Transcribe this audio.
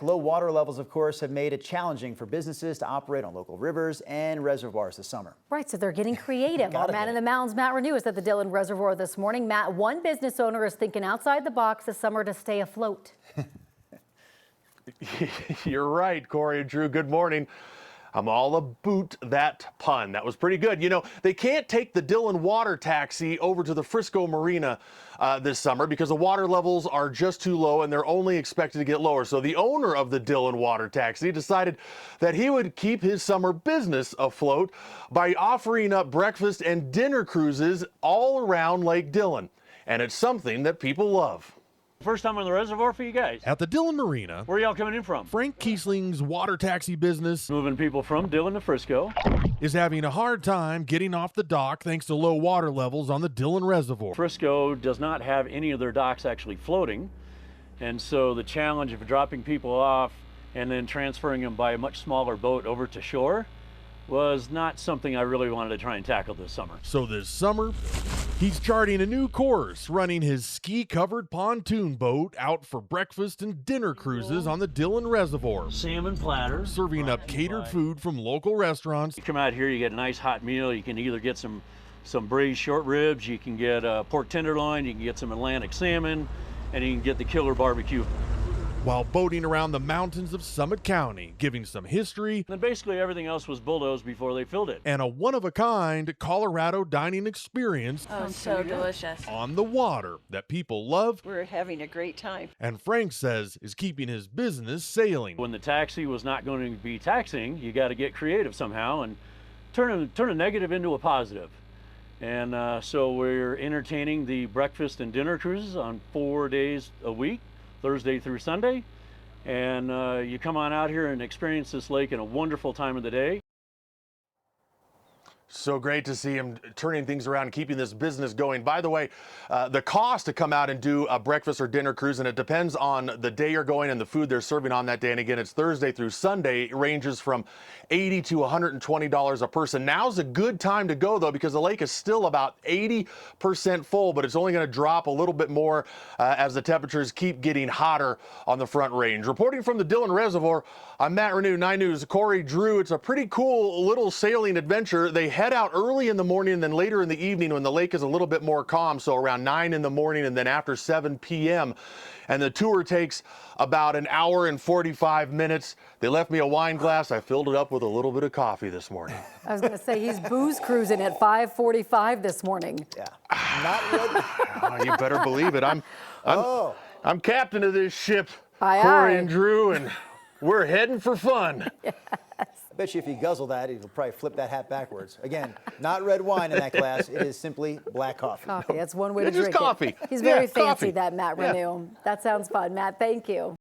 Low water levels, of course, have made it challenging for businesses to operate on local rivers and reservoirs this summer. Right, so they're getting creative. Our man in the mountains, Matt Renew, is at the Dillion Reservoir this morning. Matt, one business owner is thinking outside the box this summer to stay afloat. You're right, Corey and Drew. Good morning. I'm all about that pun. That was pretty good. You know, they can't take the Dillion water taxi over to the Frisco Marina this summer because the water levels are just too low and they're only expected to get lower. So the owner of the Dillion water taxi decided that he would keep his summer business afloat by offering up breakfast and dinner cruises all around Lake Dillion. And it's something that people love. First time on the reservoir for you guys. At the Dillion Marina, Where are y'all coming in from? Frank Kiesling's water taxi business Moving people from Dillion to Frisco. is having a hard time getting off the dock thanks to low water levels on the Dillion Reservoir. Frisco does not have any of their docks actually floating, and so the challenge of dropping people off and then transferring them by a much smaller boat over to shore was not something I really wanted to try and tackle this summer. So this summer, he's charting a new course, running his ski-covered pontoon boat out for breakfast and dinner cruises on the Dillion Reservoir, Salmon platters. serving up catered food from local restaurants. You come out here, you get a nice hot meal. You can either get some braised short ribs, you can get pork tenderloin, you can get some Atlantic salmon, and you can get the killer barbecue. While boating around the mountains of Summit County, giving some history And then basically everything else was bulldozed before they filled it. and a one-of-a-kind Colorado dining experience Oh, so delicious. on the water that people love We're having a great time. and Frank says is keeping his business sailing. When the taxi was not going to be taxing, you got to get creative somehow and turn a negative into a positive. And so we're entertaining the breakfast and dinner cruises on 4 days a week, Thursday through Sunday. And you come on out here and experience this lake in a wonderful time of the day. So great to see him turning things around and keeping this business going. By the way, the cost to come out and do a breakfast or dinner cruise, and it depends on the day you're going and the food they're serving on that day. And again, it's Thursday through Sunday. It ranges from $80 to $120 a person. Now's a good time to go, though, because the lake is still about 80% full, but it's only going to drop a little bit more as the temperatures keep getting hotter on the Front Range. Reporting from the Dillion Reservoir, I'm Matt Renew, 9 News. Corey, Drew, it's a pretty cool little sailing adventure. They head out early in the morning and then later in the evening when the lake is a little bit more calm, so around 9 in the morning and then after 7 p.m. And the tour takes about an hour and 45 minutes. They left me a wine glass. I filled it up with a little bit of coffee this morning. I was going to say he's booze cruising at 5:45 this morning. Yeah, not ready. Oh, you better believe it. I'm captain of this ship, Aye, Corey aye. and Drew, and we're heading for fun. I bet you if you guzzle that, he'll probably flip that hat backwards. Again, not red wine in that glass. It is simply black coffee. Coffee, that's one way to It's just drink coffee. it. He's very Yeah, fancy, coffee. that Matt Yeah. Renew. That sounds fun. Matt, thank you.